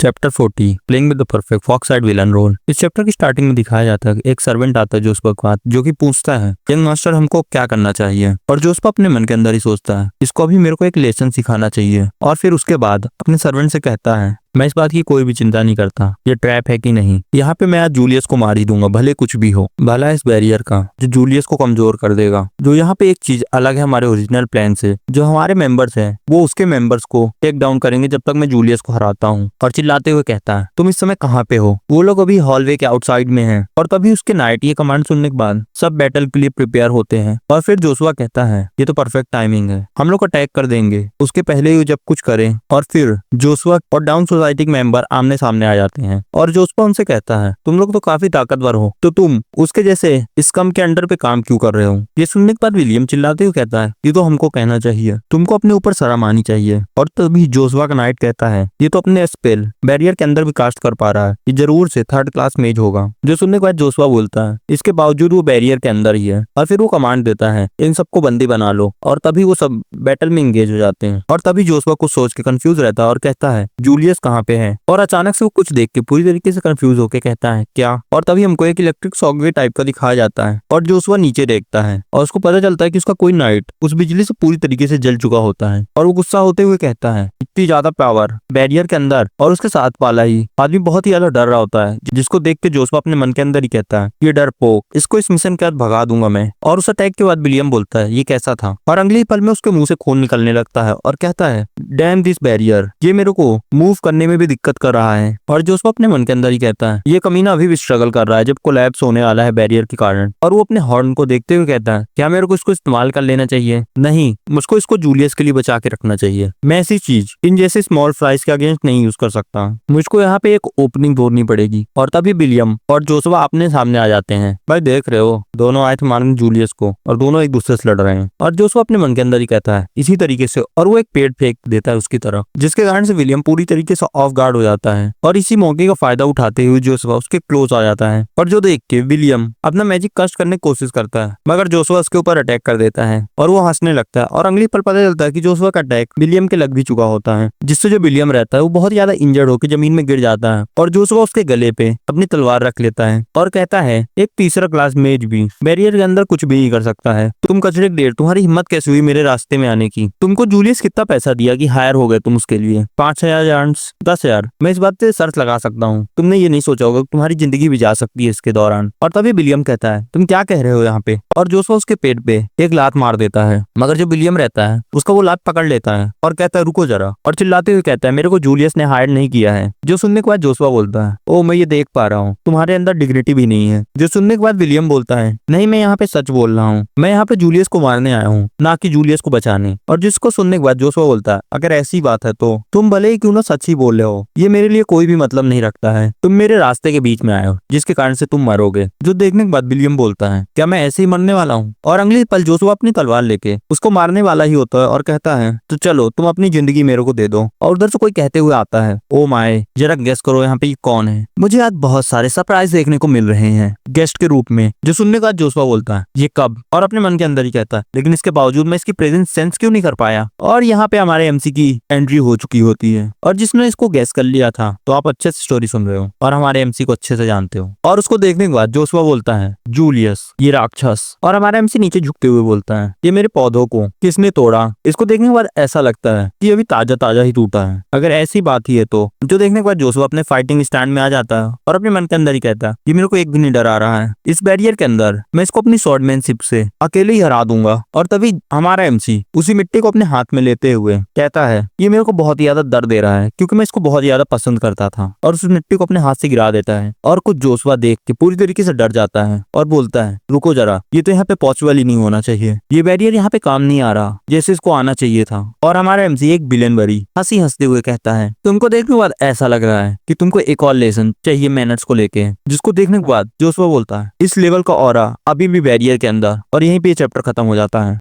Chapter 40 playing with the perfect fox eyed villain role. इस chapter की starting में दिखाया जाता है कि एक सर्वेंट आता है जोशुआ जो कि पूछता है यंग मास्टर हमको क्या करना चाहिए, और जोशुआ अपने मन के अंदर ही सोचता है इसको अभी मेरे को एक लेसन सिखाना चाहिए। और फिर उसके बाद अपने सर्वेंट से कहता है मैं इस बात की कोई भी चिंता नहीं करता ये ट्रैप है कि नहीं, यहाँ पे मैं आज जूलियस को मार ही दूंगा भले कुछ भी हो। भला इस बैरियर का जो जूलियस को कमजोर कर देगा। जो यहाँ पे एक चीज अलग है हमारे ओरिजिनल प्लान से, जो हमारे मेंबर्स हैं वो उसके मेंबर्स को टेक डाउन करेंगे जब तक मैं जूलियस को हराता हूँ। और चिल्लाते हुए कहता है तुम इस समय कहाँ पे हो। वो लोग अभी हॉलवे के आउटसाइड में हैं। और तभी उसके नाइट ये कमांड सुनने के बाद सब बैटल के लिए प्रिपेयर होते हैं। और फिर जोशुआ कहता है ये तो परफेक्ट टाइमिंग है, हम लोग अटैक कर देंगे उसके पहले ही जब कुछ करें। और फिर जोशुआ और डाउन सोसाइटी के मेंबर आमने सामने आ जाते हैं। और जोशुआ उनसे कहता है तुम लोग तो काफी ताकतवर हो, तो तुम उसके जैसे इस कम के अंडर पे काम क्यों कर रहे हो। ये सुनने के बाद विलियम चिल्लाते हुए कहता है ये तो हमको कहना चाहिए, तुमको अपने ऊपर शर्म आनी चाहिए। और तभी जोशुआ का नाइट कहता है ये तो अपने स्पेल बैरियर के अंदर भी कास्ट कर पा रहा है, ये जरूर से थर्ड क्लास मेज होगा। जो सुनने के बाद जोशुआ बोलता है इसके बावजूद वो बैरियर के अंदर ही है। और फिर वो कमांड देता है इन सबको बंदी बना लो। और तभी वो सब बैटल में एंगेज हो जाते हैं। और तभी जोशुआ कुछ सोच के कंफ्यूज रहता है और कहता है जूलियस कहाँ पे है। और अचानक से वो कुछ देख के पूरी तरीके से कंफ्यूज होकर कहता है क्या। और तभी हमको एक इलेक्ट्रिक सॉकेट टाइप का दिखाया जाता है। और जोशुआ नीचे देखता है और उसको पता चलता है कि उसका कोई नाइट उस बिजली से पूरी तरीके से जल चुका होता है। और वो गुस्सा होते हुए कहता है इतनी ज्यादा पावर बैरियर के अंदर और उसके साथ वाला ही आदमी बहुत ही ज्यादा डर रहा होता है, जिसको देख के जोशुआ अपने मन के अंदर ही कहता है ये डरपोक, इसको इस मिशन के बाद भगा दूंगा मैं। और उस अटैक के बाद विलियम बोलता है ये कैसा था। और अगले ही पल में उसके मुंह से खून निकलने लगता है और कहता है डैम दिस बैरियर, ये मेरे को मूव करने में भी दिक्कत कर रहा है। और जोशुआ अपने मन के अंदर ही कहता है ये कमीना अभी भी स्ट्रगल कर रहा है जब कोलैप्स होने वाला है बैरियर के कारण। और वो अपने हॉर्न को देखते हुए कहता है क्या मेरे को इसको इस्तेमाल कर लेना चाहिए, नहीं मुझको इसको जूलियस के लिए बचा के रखना चाहिए। मैं ऐसी चीज इन जैसे स्मॉल फ्राइज के अगेंस्ट नहीं यूज कर सकता, मुझको यहाँ पे एक ओपनिंग ढूंढनी पड़ेगी। और तभी विलियम और जोशुआ अपने सामने आ जाते हैं। भाई देख रहे हो दोनों आए थे मारने जूलियस को और दोनों एक दूसरे से लड़ रहे हैं। और जोशुआ अपने मन के अंदर ही कहता है इसी तरीके से, और वो एक पेड़ फेंक देता है उसकी तरफ, जिसके कारण से विलियम पूरी तरीके से ऑफ गार्ड हो जाता है। और इसी मौके का फायदा उठाते हुए जोशुआ उसके क्लोज आ जाता है। और जो देख के विलियम अपना मैजिक कास्ट करने की कोशिश करता है, मगर जोशुआ उसके ऊपर अटैक कर देता है और वो हंसने लगता है। और अगली पल पता चलता है कि जोशुआ का अटैक विलियम के लग भी चुका होता है, जिससे जो विलियम रहता है वो बहुत ज्यादा इंजर्ड होकर जमीन में गिर जाता है। और जोशुआ उसके गले पे अपनी तलवार रख लेता है और कहता है एक तीसरा क्लास मेज भी बैरियर के अंदर कुछ भी नहीं कर सकता है। तुम कचरे ढेर, तुम्हारी हिम्मत कैसे हुई मेरे रास्ते में आने की। तुमको जूलियस कितना पैसा दिया कि हायर हो गए तुम उसके लिए, 5,000 yards, 10,000। मैं इस बात से शर्त लगा सकता हूँ तुमने ये नहीं सोचा होगा तुम्हारी जिंदगी भी जा सकती है इसके दौरान। और तभी विलियम कहता है तुम क्या कह रहे हो यहाँ पे। और जोशुआ उसके पेट पे एक लात मार देता है, मगर जो विलियम रहता है उसका वो लात पकड़ लेता है और कहता है रुको जरा। और चिल्लाते हुए कहता है मेरे को जूलियस ने हायर नहीं किया है। जो सुनने के बाद जोशुआ बोलता है ओ मैं ये देख पा रहा हूँ तुम्हारे अंदर डिग्निटी भी नहीं है। जो सुनने के बाद विलियम बोलता है नहीं मैं यहाँ पे सच बोल रहा हूँ, मैं यहाँ पे जूलियस को मारने आया हूँ ना कि जूलियस को बचाने। और जिसको सुनने के बाद जोशुआ बोलता है अगर ऐसी बात है तो तुम भले ही क्यों ना सच ही बोल रहे हो, ये मेरे लिए कोई भी मतलब नहीं रखता है, तुम मेरे रास्ते के बीच में आए हो जिसके कारण से तुम मरोगे। जो देखने के बाद विलियम बोलता है क्या मैं ऐसे ही मरने वाला हूँ। और अगले पल जोशुआ अपनी तलवार लेके उसको मारने वाला ही होता है और कहता है तो चलो तुम अपनी जिंदगी मेरे को दे दो। और उधर से कोई कहते हुए आता है ओ माय जरा गेस करो यहाँ पे ये कौन है। मुझे आज बहुत सारे सरप्राइज देखने को मिल रहे हैं गेस्ट के रूप में। जो सुनने के बाद जोशुआ बोलता है ये कब। और अपने मन के अंदर ही कहता है लेकिन इसके बावजूद मैं इसकी प्रेजेंस सेंस क्यों नहीं कर पाया। और यहाँ पे हमारे एमसी की एंट्री हो चुकी होती है। और जिसने इसको गेस कर लिया था तो आप अच्छे से स्टोरी सुन रहे हो और हमारे एमसी को अच्छे से जानते हो। और उसको देखने के बाद जोशुआ बोलता है जूलियस ये राक्षस। और हमारा एमसी नीचे झुकते हुए बोलता है ये मेरे पौधों को किसने तोड़ा। इसको देखने के बाद ऐसा लगता है कि अभी ताजा ताजा ही टूटा है। अगर ऐसी बात ही है तो जो देखने के बाद जोशुआ अपने फाइटिंग स्टैंड में आ जाता है और अपने मन के अंदर ही कहता है ये मेरे को एक भी नहीं डरा रहा है, इस बैरियर के अंदर मैं इसको अपनी स्वॉर्डमैनशिप से अकेले ही हरा दूंगा। और तभी हमारा एमसी उसी मिट्टी को अपने हाथ में लेते हुए कहता है ये मेरे को बहुत ही ज्यादा दर्द दे रहा है क्योंकि मैं इसको बहुत ज्यादा पसंद करता था। और उस मिट्टी को अपने हाथ से गिरा देता है। और कुछ जोशुआ देख के पूरी तरीके से डर जाता है और बोलता है रुको जरा, ये तो यहाँ पे पॉसिबल ही नहीं होना चाहिए, ये बैरियर यहाँ पे काम नहीं आ रहा जैसे इसको आना चाहिए था। और हमारा एमसी एक विलेन बरी हंसी हंसते हुए कहता है तुमको देखने के बाद ऐसा लग रहा है कि तुमको एक और लेसन चाहिए मैनर्स को लेके। जिसको देखने के बाद जोशुआ बोलता है इस लेवल का ऑरा अभी भी बैरियर के अंदर। और यहीं पे चैप्टर खत्म हो जाता है।